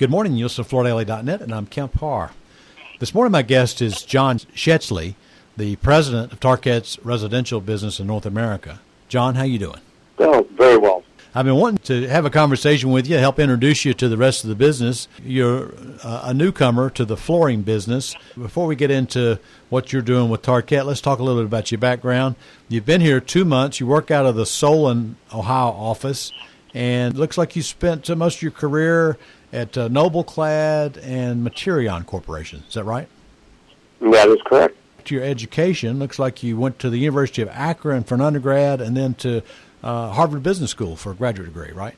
Good morning, USFLoridaLA.net, and I'm Kemp Harr. This morning my guest is John Scheatzle, the president of Tarketts residential business in North America. John, how you doing? Oh, very well. I've been wanting to have a conversation with you, help introduce you to the rest of the business. You're a newcomer to the flooring business. Before we get into what you're doing with Tarkett, let's talk a little bit about your background. You've been here 2 months. You work out of the Solon, Ohio office, and it looks like you spent most of your career at NobleClad and Materion Corporation. Is that right? That is correct. Your education looks like you went to the University of Akron for an undergrad and then to Harvard Business School for a graduate degree, right?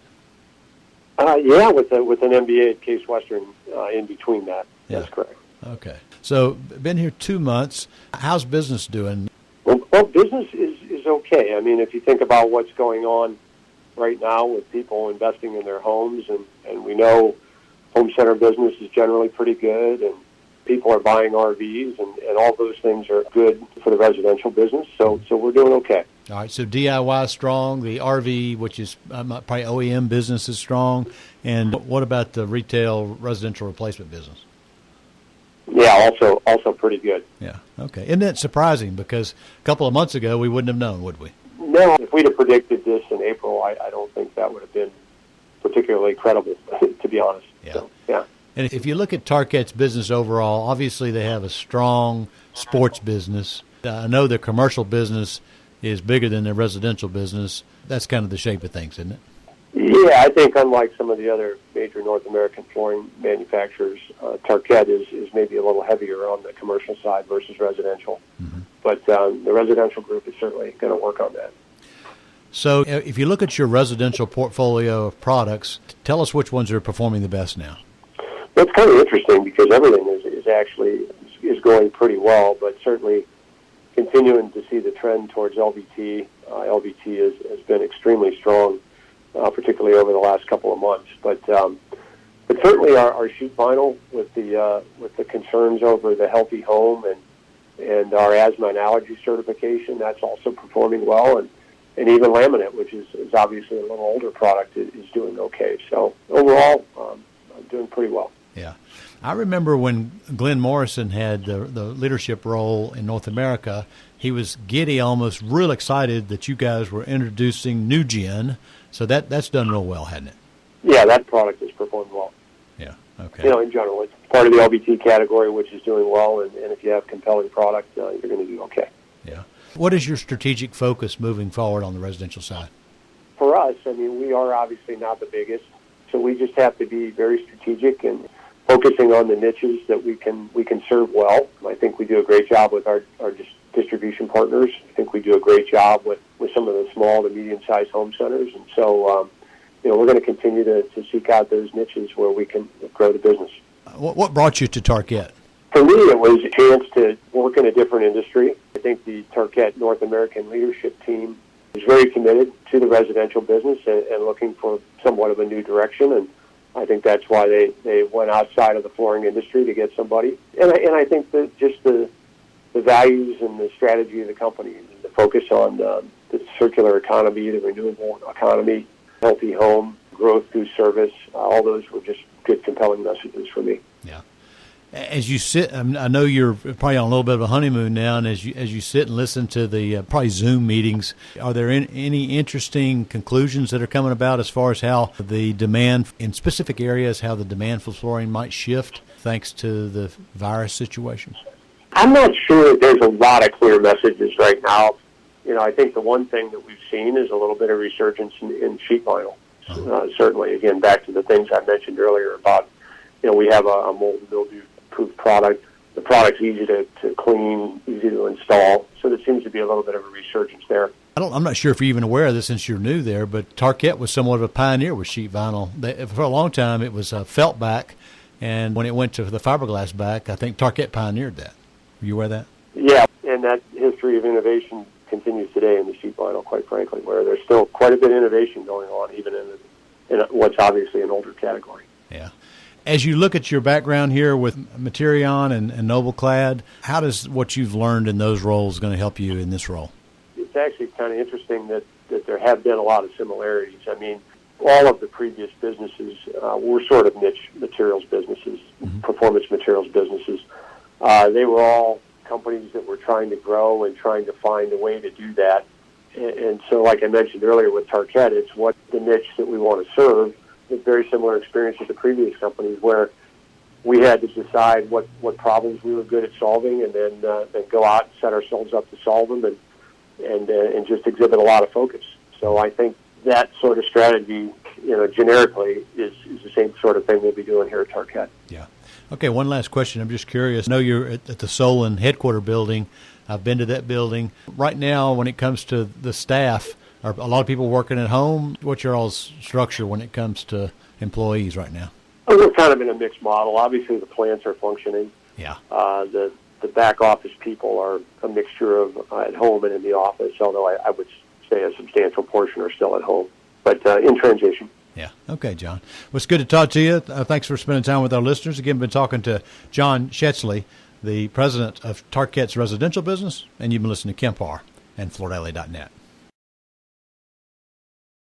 Yeah, with an MBA at Case Western in between that. Yeah. That's correct. Okay. So been here 2 months. How's business doing? Well, business is okay. I mean, if you think about what's going on right now with people investing in their homes, and we know home center business is generally pretty good, and people are buying RVs, and all those things are good for the residential business. So we're doing okay. All right, so DIY is strong. The RV, which is probably OEM business, is strong. And what about the retail residential replacement business? Yeah, also pretty good. Yeah, okay. Isn't that surprising? Because a couple of months ago, we wouldn't have known, would we? No, if we'd have predicted this in April, I don't think that would have been particularly credible, to be honest. Yeah. So, yeah. And if you look at Tarkett's business overall, obviously they have a strong sports business. I know their commercial business is bigger than their residential business. That's kind of the shape of things, isn't it? Yeah, I think unlike some of the other major North American flooring manufacturers, Tarkett is maybe a little heavier on the commercial side versus residential. Mm-hmm. But the residential group is certainly going to work on that. So if you look at your residential portfolio of products, tell us which ones are performing the best now. Well, it's kind of interesting because everything is actually going pretty well, but certainly continuing to see the trend towards LVT. LVT has been extremely strong, particularly over the last couple of months. But certainly our sheet vinyl with the concerns over the healthy home and our asthma and allergy certification, that's also performing well. And even laminate, which is obviously a little older product, is doing okay. So overall, I'm doing pretty well. Yeah. I remember when Glenn Morrison had the leadership role in North America, he was giddy, almost real excited that you guys were introducing New Gen. So that's done real well, hasn't it? Yeah, that product has performed well. Yeah, okay. In general, it's part of the LVT category, which is doing well, and if you have compelling product, you're going to do okay. Yeah. What is your strategic focus moving forward on the residential side? For us, I mean, we are obviously not the biggest, so we just have to be very strategic and focusing on the niches that we can serve well. I think we do a great job with our distribution partners. I think we do a great job with some of the small to medium-sized home centers, and so we're going to continue to seek out those niches where we can grow the business. What brought you to Tarkett? For me, it was a chance to work in a different industry. I think the Tarkett North American leadership team is very committed to the residential business and looking for somewhat of a new direction, and I think that's why they went outside of the flooring industry to get somebody. And I think that just the values and the strategy of the company, the focus on the circular economy, the renewable economy, healthy home, growth through service, all those were just good, compelling messages for me. Yeah. As you sit, I know you're probably on a little bit of a honeymoon now, and as you sit and listen to the probably Zoom meetings, are there any interesting conclusions that are coming about as far as how the demand in specific areas, how the demand for flooring might shift thanks to the virus situation? I'm not sure that there's a lot of clear messages right now. I think the one thing that we've seen is a little bit of resurgence in sheet vinyl. Certainly, again, back to the things I mentioned earlier about, we have a mold and mildew-proof product. The product's easy to clean, easy to install, so there seems to be a little bit of a resurgence there. I'm not sure if you're even aware of this since you're new there, but Tarkett was somewhat of a pioneer with sheet vinyl. For a long time, it was felt back, and when it went to the fiberglass back, I think Tarkett pioneered that. Are you aware of that? Yeah, and that history of innovation continues today in the sheet vinyl, quite frankly, where there's still quite a bit of innovation going on, even in what's obviously an older category. Yeah. As you look at your background here with Materion and NobleClad, how does what you've learned in those roles going to help you in this role? It's actually kind of interesting that there have been a lot of similarities. I mean, all of the previous businesses were sort of niche materials businesses, performance materials businesses. They were all companies that were trying to grow and trying to find a way to do that. And so, like I mentioned earlier with Tarkett, it's what the niche that we want to serve. It's very similar experience with the previous companies where we had to decide what problems we were good at solving, and then go out and set ourselves up to solve them, and just exhibit a lot of focus. So I think that sort of strategy, generically, is the same sort of thing we'll be doing here at Tarkett. Yeah. Okay, one last question. I'm just curious. I know you're at the Solon headquarter building. I've been to that building. Right now, when it comes to the staff, are a lot of people working at home? What's your all's structure when it comes to employees right now? We're kind of in a mixed model. Obviously, the plants are functioning. Yeah. The back office people are a mixture of at home and in the office, although I would say a substantial portion are still at home, but in transition. Yeah. Okay, John. Well, it's good to talk to you. Thanks for spending time with our listeners. Again, we've been talking to John Scheatzle, the president of Tarkett's residential business, and you've been listening to Kemp Harr and FloorDaily.net.